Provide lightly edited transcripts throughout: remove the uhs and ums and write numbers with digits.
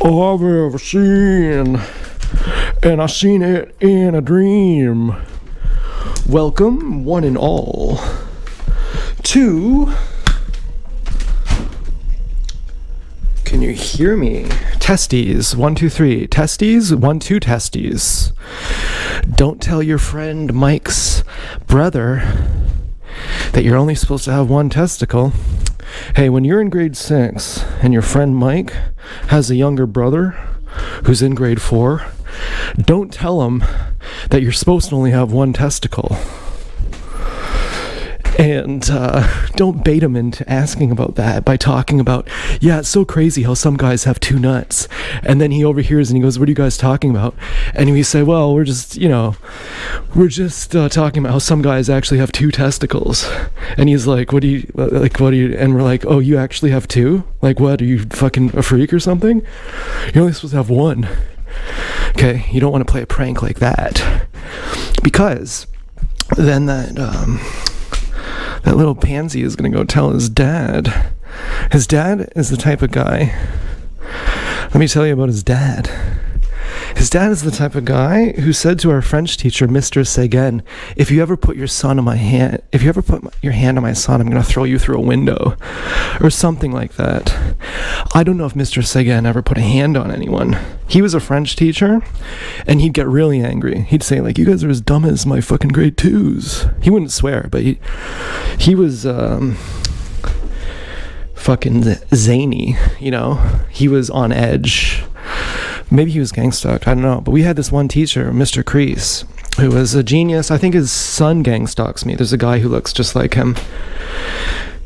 I've ever seen, and I seen it in a dream. Welcome, one and all, to... Can you hear me? Testes, 1, 2, 3. Testes, 1, 2, testes. Don't tell your friend Mike's brother that you're only supposed to have one testicle. Hey, when you're in grade 6 and your friend Mike has a younger brother who's in grade 4, don't tell him that you're supposed to only have one testicle. And don't bait him into asking about that by talking about, yeah, it's so crazy how some guys have 2 nuts. And then he overhears and he goes, what are you guys talking about? And we say, well, we're just talking about how some guys actually have 2 testicles. And he's like, what do you, and we're like, oh, you actually have 2? Like, what, are you fucking a freak or something? You're only supposed to have 1. Okay, you don't want to play a prank like that. Because then that little pansy is going to go tell his dad. His dad is the type of guy... Let me tell you about his dad. His dad is the type of guy who said to our French teacher, Mr. Seguin, if you ever put your hand on my son, I'm going to throw you through a window. Or something like that. I don't know if Mr. Seguin ever put a hand on anyone. He was a French teacher, and he'd get really angry. He'd say, like, you guys are as dumb as my fucking grade 2s. He wouldn't swear, but he was fucking zany, you know? He was on edge. Maybe he was gang-stalked, I don't know. But we had this one teacher, Mr. Crease, who was a genius. I think his son gang-stalks me. There's a guy who looks just like him.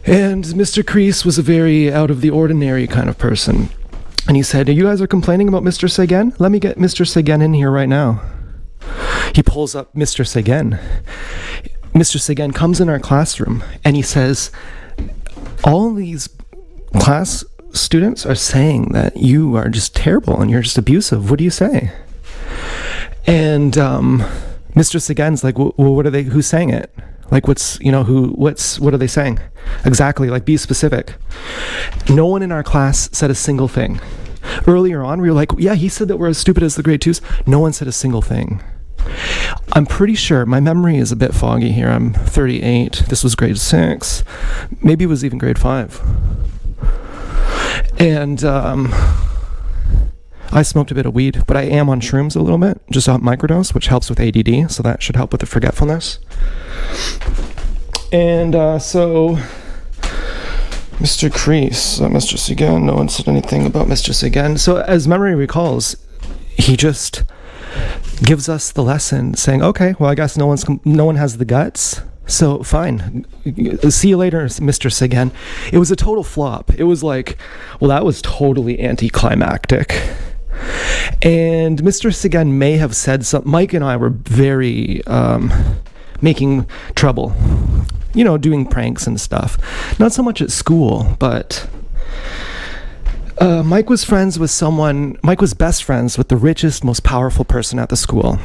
And Mr. Crease was a very out-of-the-ordinary kind of person. And he said, you guys are complaining about Mr. Seguin? Let me get Mr. Seguin in here right now. He pulls up Mr. Seguin. Mr. Seguin comes in our classroom, and he says, all these class students are saying that you are just terrible and you're just abusive. What do you say? And Mr. Seguin's like, well, what are they? Who's saying it? Like, what are they saying? Exactly. Like, be specific. No one in our class said a single thing. Earlier on, we were like, yeah, he said that we're as stupid as the grade 2s. No one said a single thing. I'm pretty sure, my memory is a bit foggy here. I'm 38. This was grade 6. Maybe it was even grade 5. And I smoked a bit of weed, but I am on shrooms a little bit, just on microdose, which helps with ADD, so that should help with the forgetfulness. And so, Mr. Crease, Mr. Seguin, no one said anything about Mr. Seguin. So as memory recalls, he just gives us the lesson, saying, okay, well, I guess no one has the guts. So, fine. See you later, Mr. Seguin. It was a total flop. It was like, well, that was totally anticlimactic. And Mr. Seguin may have said something. Mike and I were very making trouble. You know, doing pranks and stuff. Not so much at school, but... Mike was best friends with the richest, most powerful person at the school.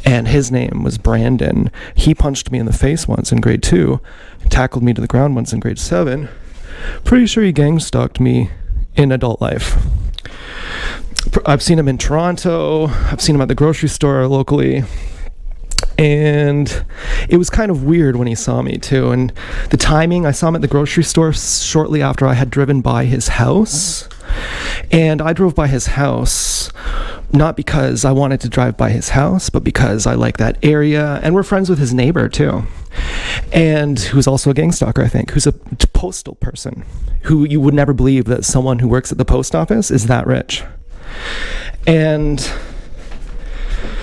And his name was Brandon. He punched me in the face once in grade 2, tackled me to the ground once in grade 7. Pretty sure he gang-stalked me in adult life. I've seen him in Toronto. I've seen him at the grocery store locally. And it was kind of weird when he saw me, too. And the timing, I saw him at the grocery store shortly after I had driven by his house. And I drove by his house, not because I wanted to drive by his house, but because I like that area. And we're friends with his neighbor, too. And who's also a gang stalker, I think, who's a postal person, who you would never believe that someone who works at the post office is that rich. And...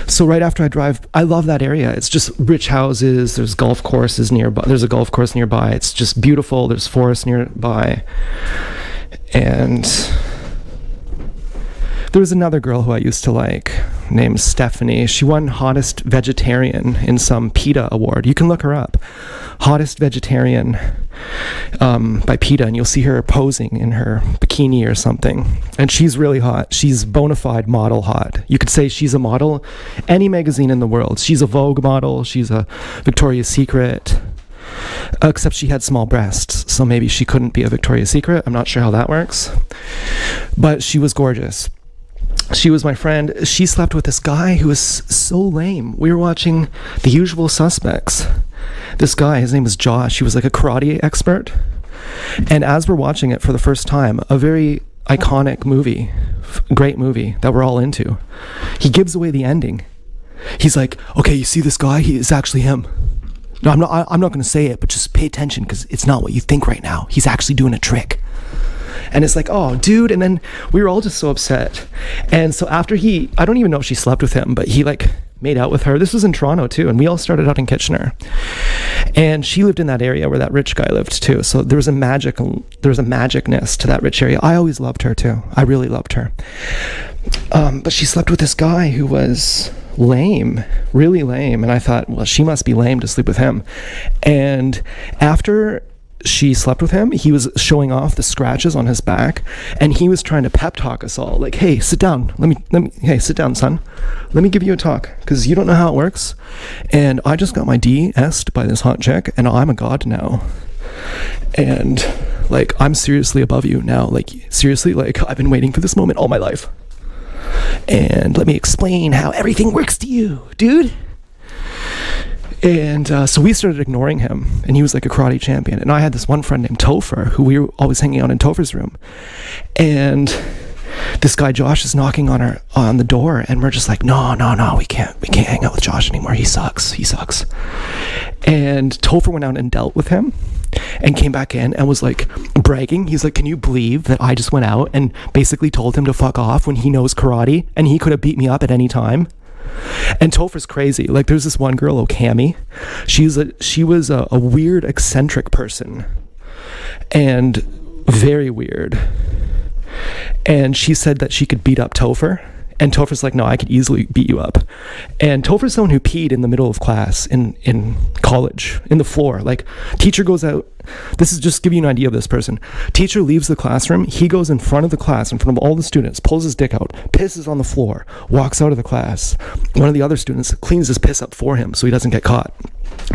so right after I love that area. It's just rich houses. There's golf courses nearby. There's a golf course nearby. It's just beautiful. There's forest nearby. And there was another girl who I used to like named Stephanie. She won Hottest Vegetarian in some PETA award. You can look her up. Hottest Vegetarian by PETA, and you'll see her posing in her bikini or something. And she's really hot. She's bona fide model hot. You could say she's a model any magazine in the world. She's a Vogue model. She's a Victoria's Secret. Except she had small breasts, so maybe she couldn't be a Victoria's Secret. I'm not sure how that works. But she was gorgeous. She was my friend. She slept with this guy who was so lame. We were watching The Usual Suspects. This guy, his name was Josh. He was like a karate expert. And as we're watching it for the first time, a very iconic movie, great movie that we're all into, he gives away the ending. He's like, okay, you see this guy? It's actually him. No, I'm not going to say it, but just pay attention because it's not what you think right now. He's actually doing a trick. And it's like, oh, dude. And then we were all just so upset. And so after I don't even know if she slept with him, but he like made out with her. This was in Toronto too. And we all started out in Kitchener. And she lived in that area where that rich guy lived too. So there was a magicness to that rich area. I always loved her too. I really loved her. But she slept with this guy who was lame, really lame. And I thought, well, she must be lame to sleep with him. And after she slept with him, he was showing off the scratches on his back, and he was trying to pep talk us all, like, hey, sit down, hey, sit down, son, let me give you a talk, because you don't know how it works, and I just got my D-S'd by this hot chick, and I'm a god now, and like, I'm seriously above you now, like, seriously, like, I've been waiting for this moment all my life, and let me explain how everything works to you, dude. And so we started ignoring him, and he was like a karate champion. And I had this one friend named Topher, who we were always hanging out in Topher's room. And this guy Josh is knocking on the door, and we're just like, no, we can't hang out with Josh anymore. He sucks. And Topher went out and dealt with him, and came back in and was like bragging. He's like, can you believe that I just went out and basically told him to fuck off when he knows karate, and he could have beat me up at any time? And Topher's crazy. Like, there's this one girl, Okami. She was a weird, eccentric person, and very weird. And she said that she could beat up Topher. And Topher's like, no, I could easily beat you up. And Topher's someone who peed in the middle of class in college, in the floor. Like, teacher goes out. This is just to give you an idea of this person. Teacher leaves the classroom. He goes in front of the class, in front of all the students, pulls his dick out, pisses on the floor, walks out of the class. One of the other students cleans his piss up for him so he doesn't get caught.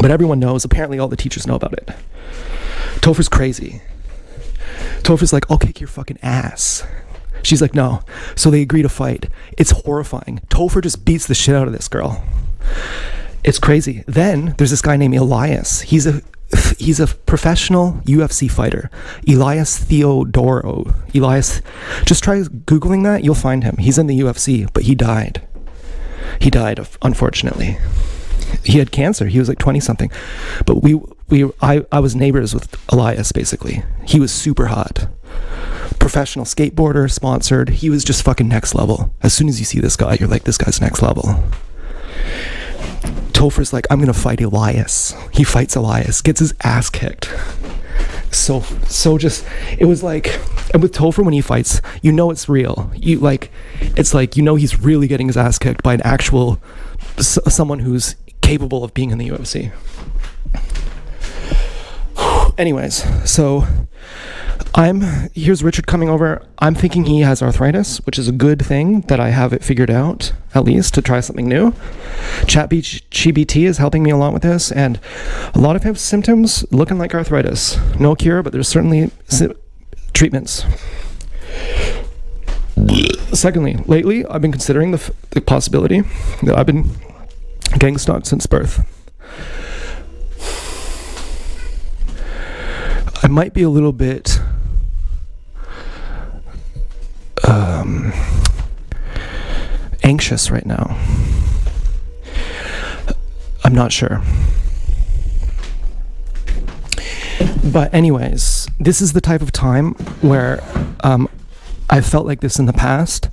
But everyone knows. Apparently all the teachers know about it. Topher's crazy. Topher's like, I'll kick your fucking ass. She's like, no. So they agree to fight. It's horrifying. Topher just beats the shit out of this girl. It's crazy. Then there's this guy named Elias. He's a professional UFC fighter. Elias Theodoro. Just try Googling that. You'll find him. He's in the UFC, but he died. Unfortunately. He had cancer. He was like 20 something. But I was neighbors with Elias, basically. He was super hot. Professional skateboarder, sponsored. He was just fucking next level. As soon as you see this guy, you're like, this guy's next level. Topher's like, I'm gonna fight Elias. He fights Elias, gets his ass kicked. So just, it was like, and with Topher, when he fights, you know it's real. It's like, you know he's really getting his ass kicked by an actual, someone who's capable of being in the UFC. Anyways, so here's Richard coming over. I'm thinking he has arthritis, which is a good thing that I have it figured out, at least, to try something new. ChatGPT is helping me a lot with this, and a lot of his symptoms looking like arthritis. No cure, but there's certainly treatments. Secondly, lately, I've been considering the possibility that I've been gang stalked since birth. I might be a little bit anxious right now. I'm not sure. But anyways, this is the type of time where I felt like this in the past,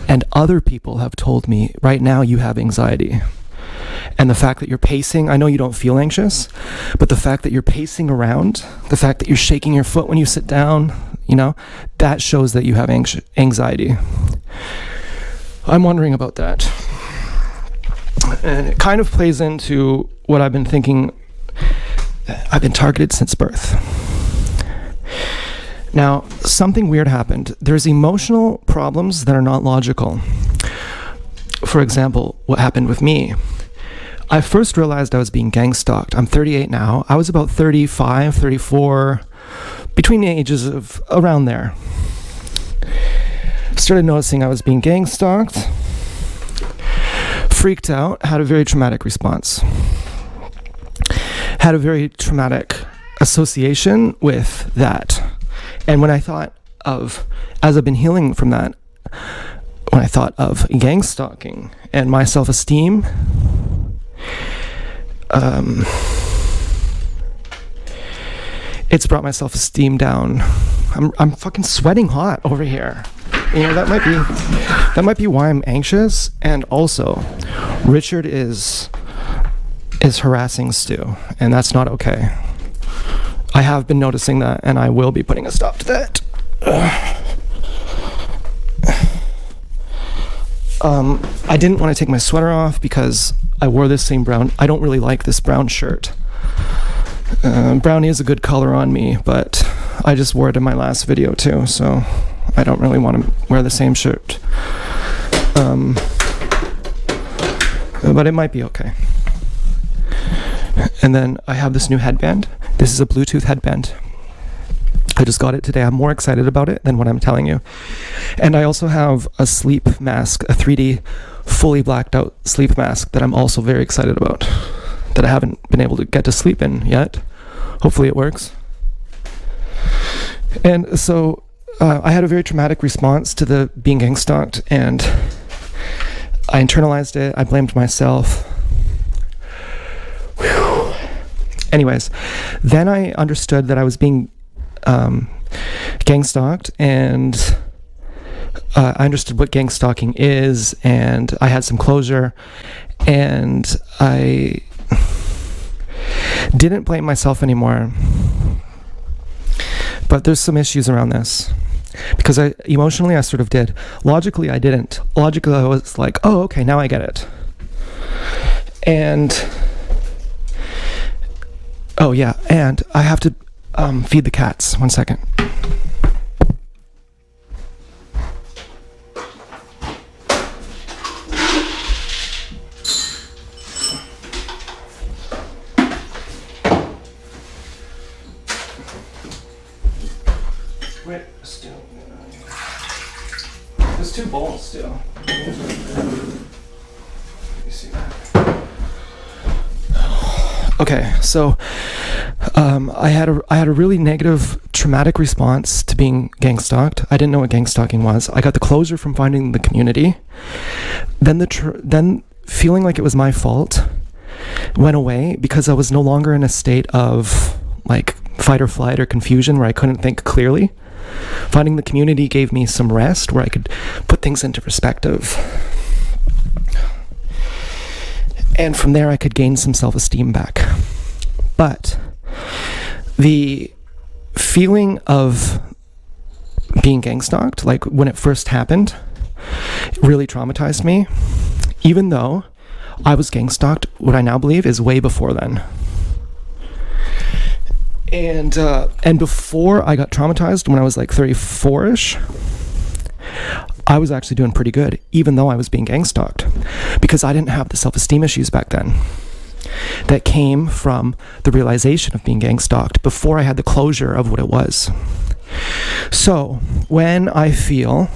and other people have told me, right now you have anxiety. And the fact that you're pacing, I know you don't feel anxious, but the fact that you're pacing around, the fact that you're shaking your foot when you sit down, that shows that you have anxiety. I'm wondering about that. And it kind of plays into what I've been thinking. I've been targeted since birth. Now, something weird happened. There's emotional problems that are not logical. For example, what happened with me. I first realized I was being gang stalked. I'm 38 now. I was about 35, 34, between the ages of around there. started noticing I was being gang stalked, freaked out, had a very traumatic response, had a very traumatic association with that. And when I thought of, as I've been healing from that, when I thought of gang stalking and my self-esteem, it's brought my self-esteem down. I'm fucking sweating hot over here. You know, that might be why I'm anxious. And also, Richard is harassing Stu, and that's not okay. I have been noticing that, and I will be putting a stop to that. I didn't want to take my sweater off because I wore this same brown. I don't really like this brown shirt. Brown is a good color on me, but I just wore it in my last video too, so I don't really want to wear the same shirt. But it might be okay. And then I have this new headband. This is a Bluetooth headband. I just got it today. I'm more excited about it than what I'm telling you. And I also have a sleep mask, a 3D fully blacked out sleep mask that I'm also very excited about, that I haven't been able to get to sleep in yet. Hopefully it works. And so I had a very traumatic response to the being gang stalked, and I internalized it. I blamed myself. Whew. Anyways, then I understood that I was being gang stalked, and I understood what gang stalking is, and I had some closure, and I didn't blame myself anymore. But there's some issues around this, because emotionally I sort of did. Logically I didn't. Logically I was like, oh, okay, now I get it. And oh yeah, and I have to feed the cats. 1 second. Wait, still. There's 2 bowls still. Let me see that. Okay, so I had a really negative, traumatic response to being gang stalked. I didn't know what gang stalking was. I got the closure from finding the community. Then then feeling like it was my fault went away because I was no longer in a state of like fight or flight or confusion where I couldn't think clearly. Finding the community gave me some rest where I could put things into perspective. And from there I could gain some self-esteem back. But the feeling of being gang stalked, like when it first happened, really traumatized me, even though I was gang stalked, what I now believe is way before then. And before I got traumatized, when I was like 34-ish, I was actually doing pretty good, even though I was being gang stalked, because I didn't have the self-esteem issues back then that came from the realization of being gang stalked before I had the closure of what it was. So when I feel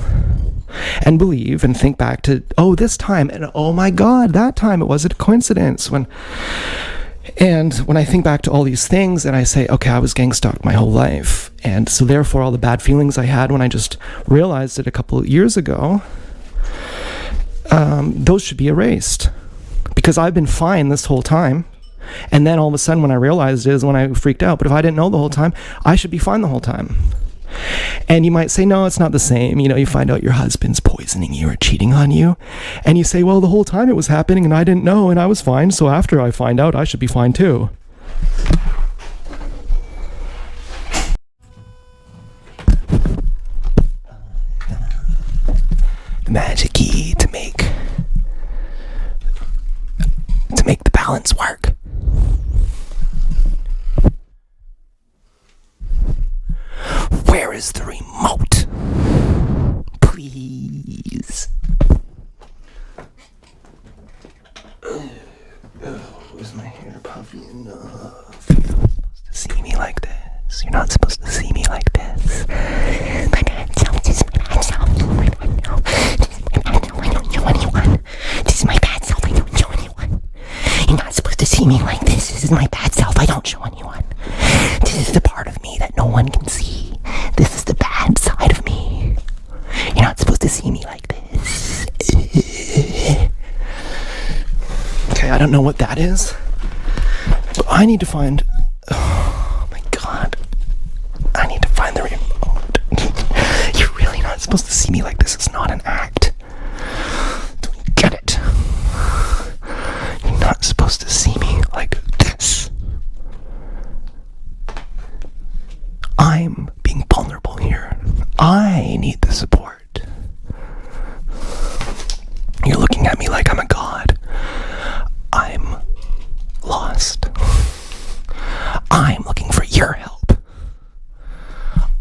and believe and think back to, oh, this time, and oh my God, that time, it wasn't a coincidence. And when I think back to all these things and I say, okay, I was gang stalked my whole life, and so therefore all the bad feelings I had when I just realized it a couple of years ago, those should be erased, because I've been fine this whole time. And then all of a sudden when I realized it is when I freaked out. But if I didn't know the whole time, I should be fine the whole time. And you might say, no, it's not the same. You know, you find out your husband's poisoning you or cheating on you, and you say, well, the whole time it was happening and I didn't know and I was fine, so after I find out, I should be fine too. The magic key to make the balance work. Where is the remote? Please. Was my hair puffy enough? You're not supposed to see me like this. You're not supposed to see me like this. see me like this. This is my bad self. I don't show anyone. This is the part of me that no one can see. This is the bad side of me. You're not supposed to see me like this. Okay, I don't know what that is, but I need to find... Oh my god. I need to find the remote. You're really not supposed to see me like this. It's not an act. Don't you get it? You're not supposed to see me like this. I'm being vulnerable here. I need the support. You're looking at me like I'm a god. I'm lost. I'm looking for your help.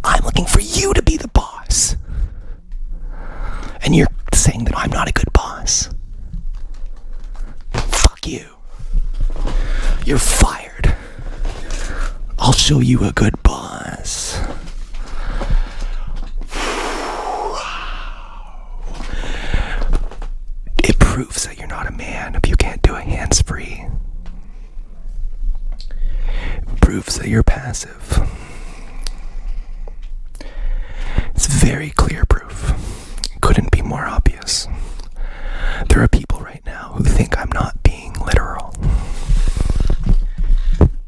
I'm looking for you to be the boss. And you're saying that I'm not a good boss. Fuck you. You're fired. I'll show you a good boss. It proves that you're not a man if you can't do a hands-free. It proves that you're passive. It's very clear proof. It couldn't be more obvious. There are people right now who think I'm not being literal.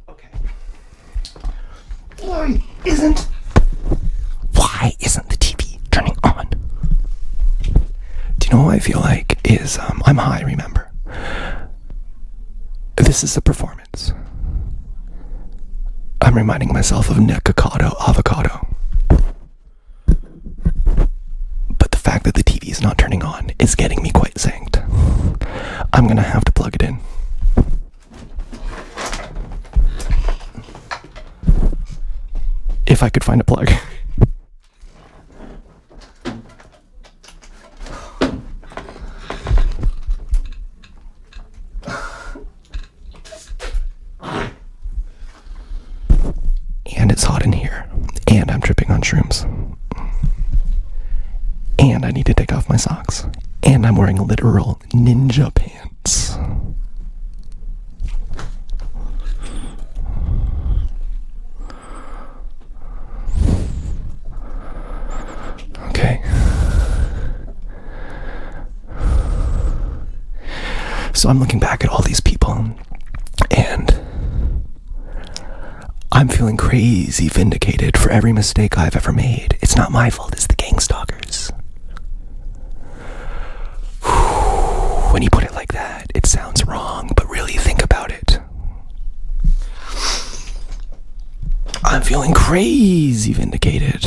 Okay. Why isn't the TV turning on? Do you know what I feel like is, I'm high, remember? This is a performance. I'm reminding myself of Nikocado Avocado. But the fact that the TV is not turning on is getting me quite zanked. I'm gonna have to plug it in. If I could find a plug. And it's hot in here. And I'm tripping on shrooms. And I need to take off my socks. And I'm wearing literal ninja pants. Okay. So I'm looking back at all these people, and I'm feeling crazy vindicated for every mistake I've ever made. It's not my fault, it's the gang stalkers. When you put it like that, it sounds wrong, but really think about it. I'm feeling crazy vindicated.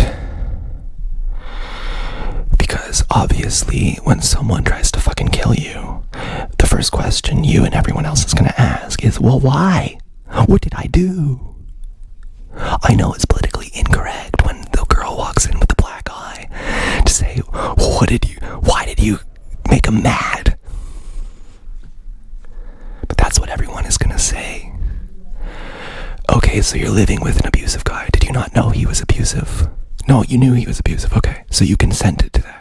Because obviously, when someone tries to fucking kill you, the first question you and everyone else is gonna ask is, well, why? What did I do? I know it's politically incorrect when the girl walks in with the black eye to say, why did you make him mad? But that's what everyone is gonna say. Okay, so you're living with an abusive guy. Did you not know he was abusive? No, you knew he was abusive. Okay, so you consented to that.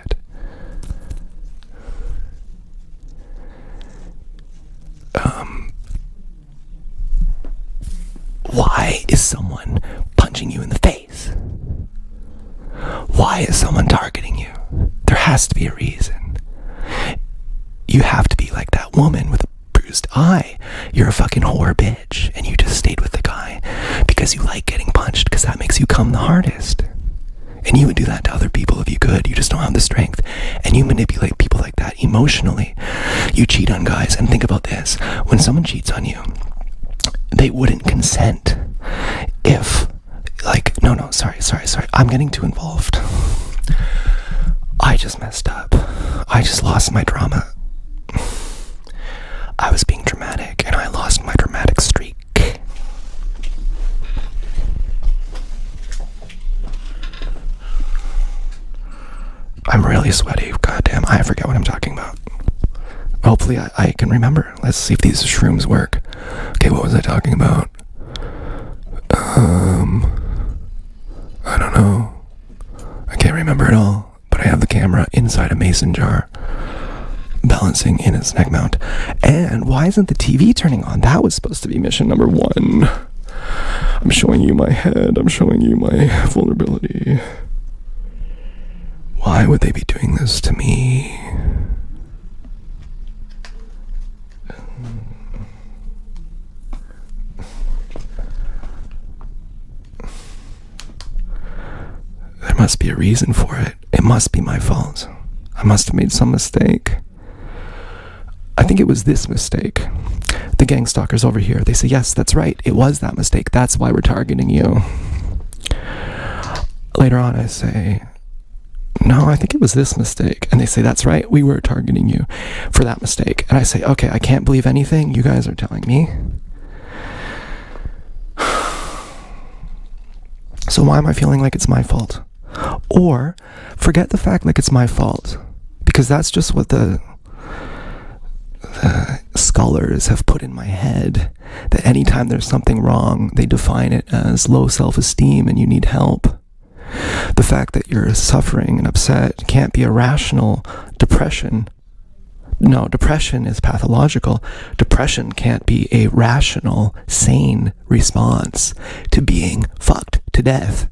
Why is someone punching you in the face? Why is someone targeting you? There has to be a reason. You have to be like that woman with a bruised eye. You're a fucking whore bitch, and you just stayed with the guy because you like getting punched, because that makes you come the hardest. And you would do that to other people if you could. You just don't have the strength. And you manipulate people like that emotionally. You cheat on guys. And think about this. When someone cheats on you, they wouldn't consent if, like, no, sorry. I'm getting too involved. I just messed up. I just lost my drama. I was being dramatic, and I lost my dramatic streak. I'm really sweaty. Goddamn, I forget what I'm talking about. Hopefully I can remember. Let's see if these shrooms work. Okay, what was I talking about? I don't know. I can't remember it all, but I have the camera inside a mason jar. balancing in his neck mount. And why isn't the TV turning on? That was supposed to be mission number 1. I'm showing you my head. I'm showing you my vulnerability. Why would they be doing this to me? There must be a reason for it. It must be my fault. I must have made some mistake. I think it was this mistake. The gang stalkers over here, they say, yes, that's right. It was that mistake. That's why we're targeting you. Later on, I say, no, I think it was this mistake. And they say, that's right. We were targeting you for that mistake. And I say, okay, I can't believe anything you guys are telling me. So why am I feeling like it's my fault? Or forget the fact like it's my fault, because that's just what the scholars have put in my head, that anytime there's something wrong, they define it as low self-esteem and you need help. The fact that you're suffering and upset can't be a rational depression. No, depression is pathological. Depression can't be a rational, sane response to being fucked to death.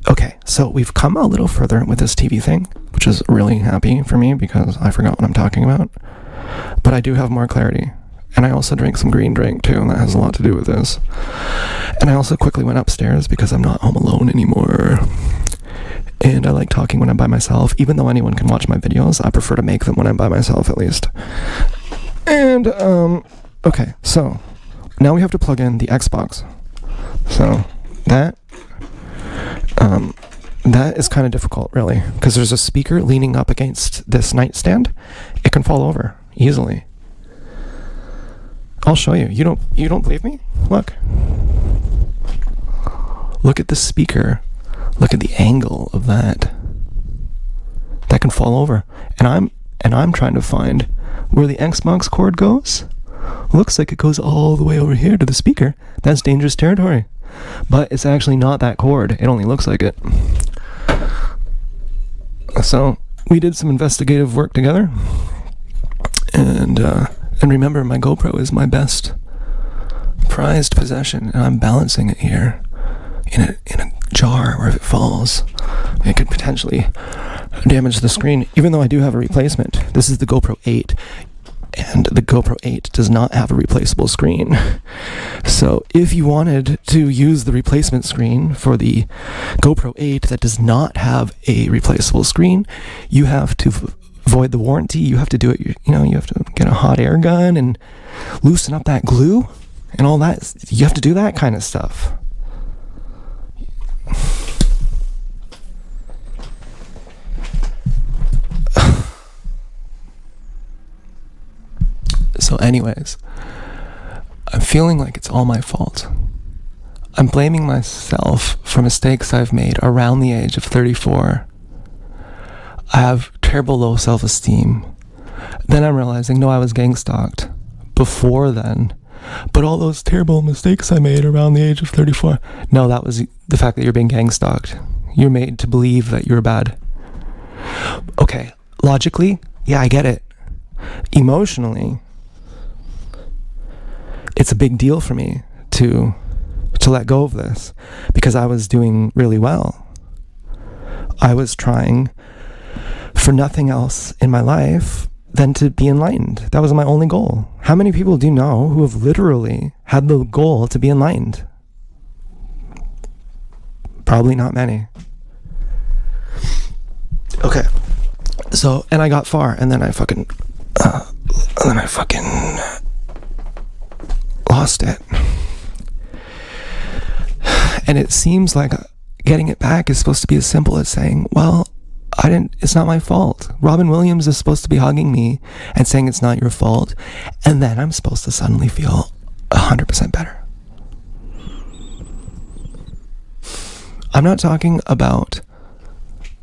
Okay, so we've come a little further with this TV thing, which is really happy for me because I forgot what I'm talking about. But I do have more clarity. And I also drank some green drink too, and that has a lot to do with this. And I also quickly went upstairs because I'm not home alone anymore. And I like talking when I'm by myself. Even though anyone can watch my videos, I prefer to make them when I'm by myself at least. And, okay, so now we have to plug in the Xbox. So that is kind of difficult, really, because there's a speaker leaning up against this nightstand. It can fall over easily. I'll show you. You don't believe me? Look at the speaker. Look at the angle of that. That can fall over. And I'm trying to find where the Xbox cord goes. Looks like it goes all the way over here to the speaker. That's dangerous territory. But it's actually not that cord. It only looks like it. So we did some investigative work together. And remember, my GoPro is my best prized possession, and I'm balancing it here in a jar where if it falls, it could potentially damage the screen, even though I do have a replacement. This is the GoPro 8, and the GoPro 8 does not have a replaceable screen. So if you wanted to use the replacement screen for the GoPro 8 that does not have a replaceable screen, you have to void the warranty. You have to do it, you have to get a hot air gun and loosen up that glue and all that. You have to do that kind of stuff. So anyways, I'm feeling like it's all my fault. I'm blaming myself for mistakes I've made around the age of 34. I have terrible low self-esteem. Then I'm realizing, no, I was gang stalked before then. But all those terrible mistakes I made around the age of 34, no, that was the fact that you're being gang stalked. You're made to believe that you're bad. Okay, logically, yeah, I get it. Emotionally, it's a big deal for me to let go of this because I was doing really well. I was trying for nothing else in my life than to be enlightened. That was my only goal. How many people do you know who have literally had the goal to be enlightened? Probably not many. Okay. So, and I got far, and then I fucking lost it. And it seems like getting it back is supposed to be as simple as saying, well, it's not my fault. Robin Williams is supposed to be hugging me and saying it's not your fault. And then I'm supposed to suddenly feel 100% better. I'm not talking about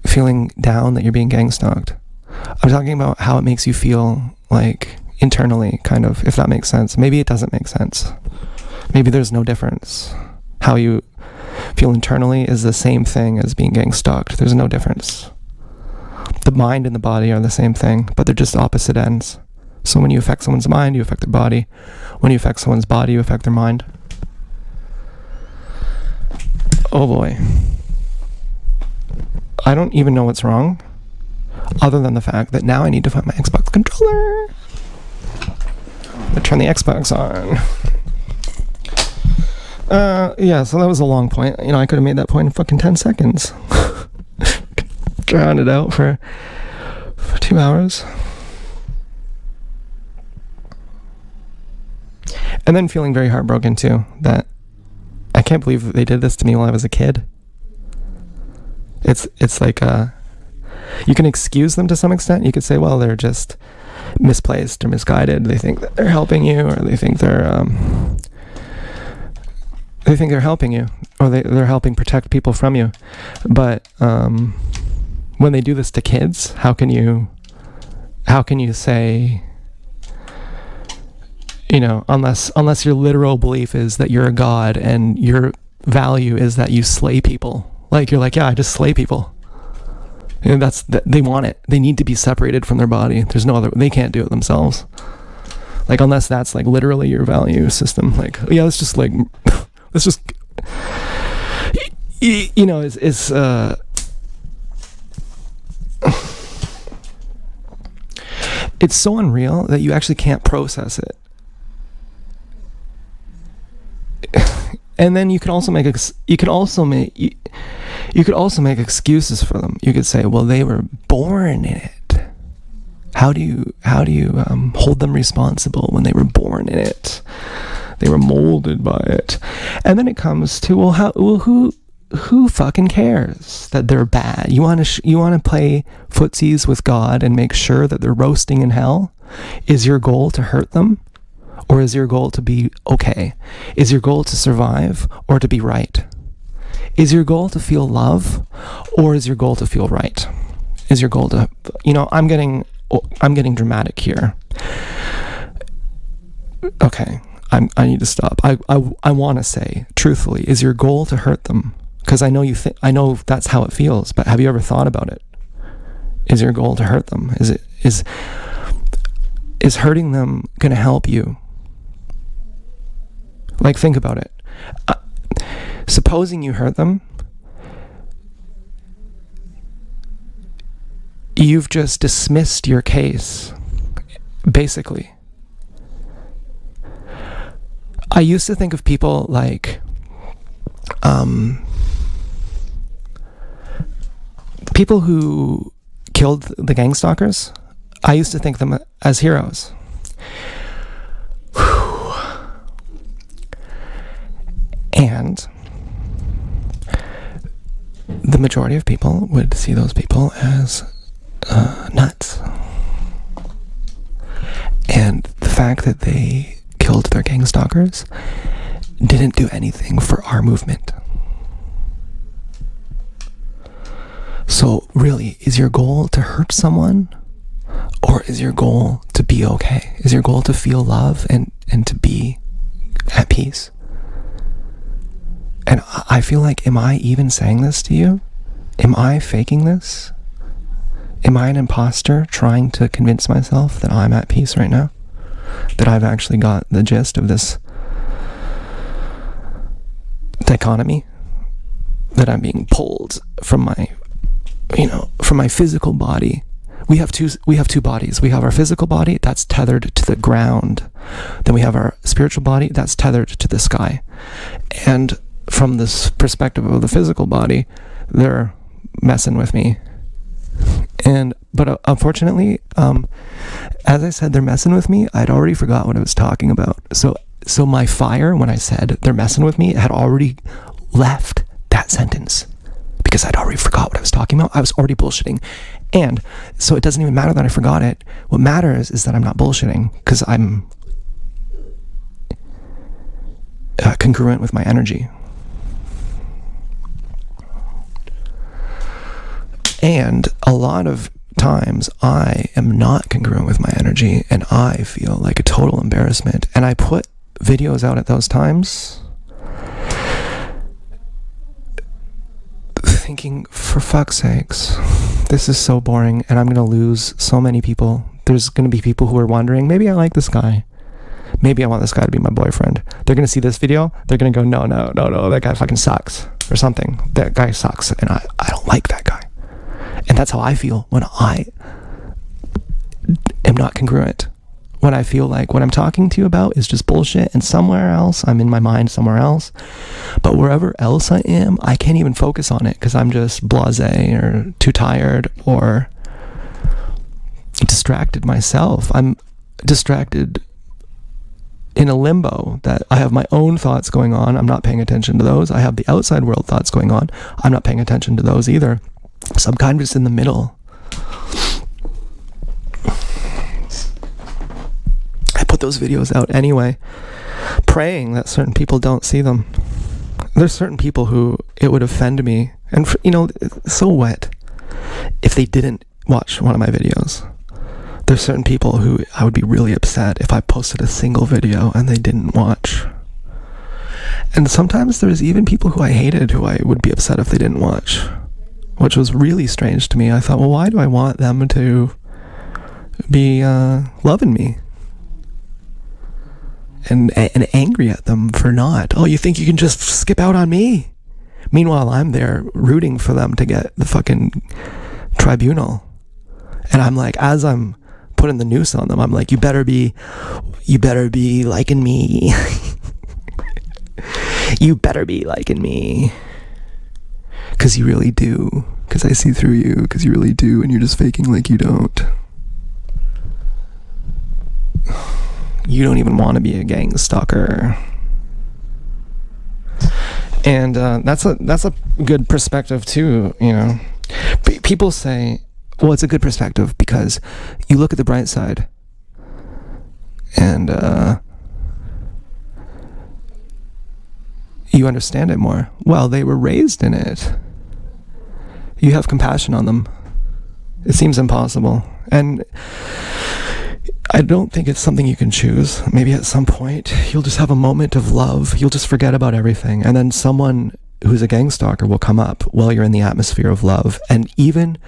feeling down that you're being gang stalked. I'm talking about how it makes you feel, like, internally, kind of, if that makes sense. Maybe it doesn't make sense. Maybe there's no difference. How you feel internally is the same thing as being gang stalked. There's no difference. mind and the body are the same thing, but they're just opposite ends. So when you affect someone's mind, you affect their body. When you affect someone's body, you affect their mind. Oh boy. I don't even know what's wrong, other than the fact that now I need to find my Xbox controller. I turn the Xbox on. Yeah, so that was a long point. You know, I could have made that point in fucking 10 seconds. Drowned it out for 2 hours. And then feeling very heartbroken too, that I can't believe they did this to me while I was a kid. It's like, you can excuse them to some extent. You could say, well, they're just misplaced or misguided. They think that they're helping you, or they think they're helping you, or they're helping protect people from you. But when they do this to kids, how can you say, you know, unless your literal belief is that you're a god and your value is that you slay people. Like, you're like, yeah, I just slay people. And they want it. They need to be separated from their body. There's no other, they can't do it themselves. Like, unless that's like literally your value system. Like, yeah, let's just, you know, it's so unreal that you actually can't process it. And then you could also make excuses for them. You could say, well, they were born in it. How do you hold them responsible when they were born in it? They were molded by it. And then it comes to, who fucking cares that they're bad? You want to play footsies with God and make sure that they're roasting in hell? Is your goal to hurt them? Or is your goal to be okay? Is your goal to survive or to be right? Is your goal to feel love, or is your goal to feel right? Is your goal to, you know, I'm getting dramatic here. Okay, I need to stop. I want to say truthfully, is your goal to hurt them? Because I know I know that's how it feels. But have you ever thought about it? Is your goal to hurt them? Is hurting them going to help you? Like, think about it. Supposing you hurt them, you've just dismissed your case, basically. I used to think of people like, people who killed the gang stalkers. I used to think of them as heroes. And the majority of people would see those people as nuts. And the fact that they killed their gang stalkers didn't do anything for our movement. So really, is your goal to hurt someone? Or is your goal to be okay? Is your goal to feel love and to be at peace? And I feel like, am I even saying this to you? Am I faking this? Am I an imposter trying to convince myself that I'm at peace right now? That I've actually got the gist of this dichotomy? That I'm being pulled from my, from my physical body. We have two bodies. We have our physical body that's tethered to the ground. Then we have our spiritual body that's tethered to the sky. And from this perspective of the physical body, they're messing with me. But unfortunately, as I said, they're messing with me. I'd already forgot what I was talking about. So my fire, when I said they're messing with me, had already left that sentence because I'd already forgot what I was talking about. I was already bullshitting. And so it doesn't even matter that I forgot it. What matters is that I'm not bullshitting because I'm congruent with my energy. And a lot of times I am not congruent with my energy and I feel like a total embarrassment. And I put videos out at those times thinking, for fuck's sakes, This is so boring, and I'm going to lose so many people. There's going to be people who are wondering, maybe I like this guy. Maybe I want this guy to be my boyfriend. They're going to see this video. They're going to go, no, that guy fucking sucks. Or something. That guy sucks, and I don't like that guy. And that's how I feel when I am not congruent. When I feel like what I'm talking to you about is just bullshit, and somewhere else, I'm in my mind somewhere else. But wherever else I am, I can't even focus on it because I'm just blasé or too tired or distracted myself. I'm distracted in a limbo that I have my own thoughts going on. I'm not paying attention to those. I have the outside world thoughts going on. I'm not paying attention to those either. So I'm kind of just in the middle. I put those videos out anyway, praying that certain people don't see them. There's certain people who it would offend me, and so what if they didn't watch one of my videos? There's certain people who I would be really upset if I posted a single video and they didn't watch. And sometimes there's even people who I hated who I would be upset if they didn't watch, which was really strange to me. I thought, well, why do I want them to be loving me? And angry at them for not. Oh, you think you can just skip out on me? Meanwhile, I'm there rooting for them to get the fucking tribunal. And I'm like, as I'm putting the noose on them, I'm like, you better be liking me. You better be liking me. Because you really do. Because I see through you. Because you really do. And you're just faking like you don't. You don't even want to be a gang stalker. And that's a good perspective too, People say, well, it's a good perspective because you look at the bright side and you understand it more. Well, they were raised in it. You have compassion on them. It seems impossible. And I don't think it's something you can choose. Maybe at some point you'll just have a moment of love. You'll just forget about everything. And then someone who's a gang stalker will come up while you're in the atmosphere of love. And even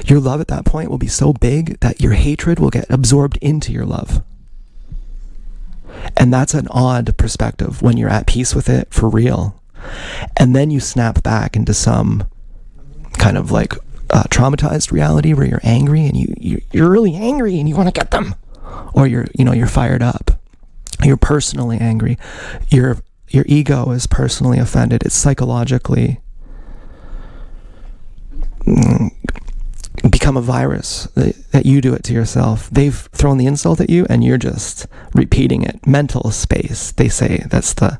your love at that point will be so big that your hatred will get absorbed into your love. And that's an odd perspective when you're at peace with it for real. And then you snap back into some kind of like traumatized reality where you're angry and you're really angry and you want to get them. Or you're fired up. You're personally angry. Your ego is personally offended. It's psychologically become a virus that you do it to yourself. They've thrown the insult at you and you're just repeating it. Mental space, they say. That's the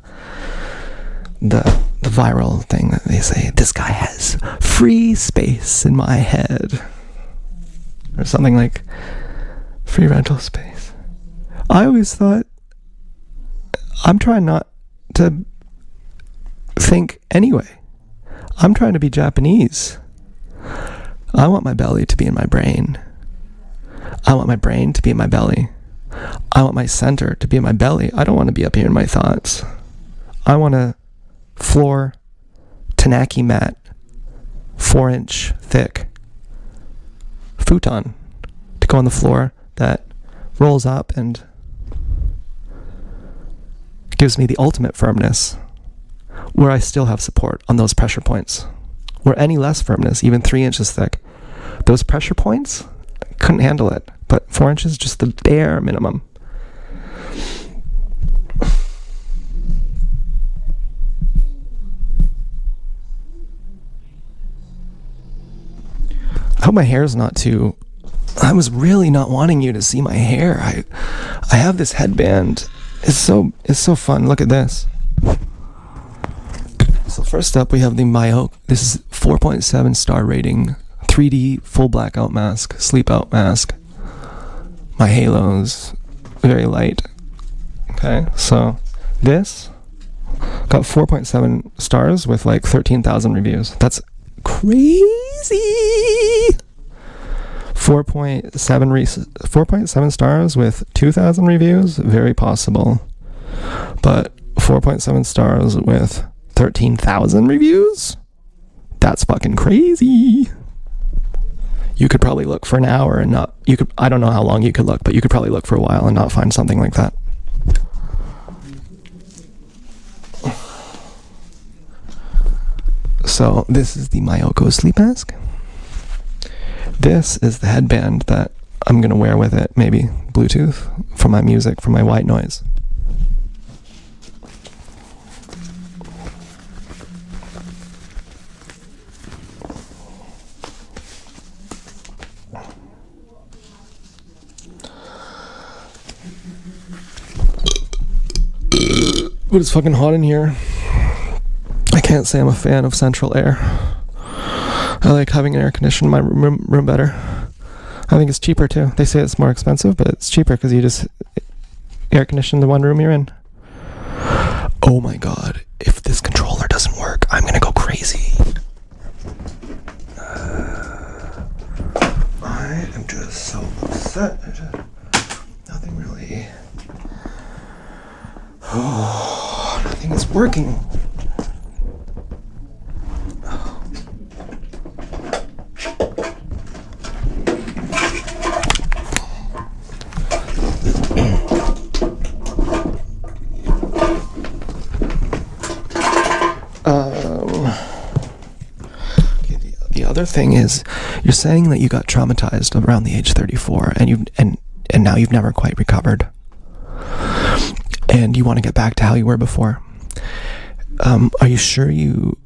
viral thing that they say. This guy has free space in my head. Or something like free rental space. I always thought, I'm trying not to think anyway. I'm trying to be Japanese. I want my belly to be in my brain. I want my brain to be in my belly. I want my center to be in my belly. I don't want to be up here in my thoughts. I want a floor Tanaki mat, 4-inch thick futon to go on the floor that rolls up and gives me the ultimate firmness, where I still have support on those pressure points. Where any less firmness, even 3 inches thick, those pressure points, couldn't handle it. But 4 inches, just the bare minimum. I hope my hair's not too... I was really not wanting you to see my hair. I have this headband. It's so fun. Look at this. So first up, we have the Myoke. This is 4.7 star rating, 3D full blackout mask, sleep out mask. My halo's very light. Okay, so this got 4.7 stars with like 13,000 reviews. That's crazy. 4.7 stars with 2,000 reviews, very possible. But 4.7 stars with 13,000 reviews? That's fucking crazy. you could probably look for an hour and not, you could, I don't know how long you could look, but you could probably look for a while and not find something like that. So this is the Mayoko sleep mask. This is the headband that I'm gonna wear with it, maybe Bluetooth, for my music, for my white noise. But it's fucking hot in here. I can't say I'm a fan of central air. I like having an air conditioner in my room better. I think it's cheaper too. They say it's more expensive, but it's cheaper because you just air condition the one room you're in. Oh my god, if this controller doesn't work, I'm gonna go crazy. I am just so upset. Nothing really... Oh, nothing is working. The other thing is, you're saying that you got traumatized around the age 34, and now you've never quite recovered, and you want to get back to how you were before. Are you sure you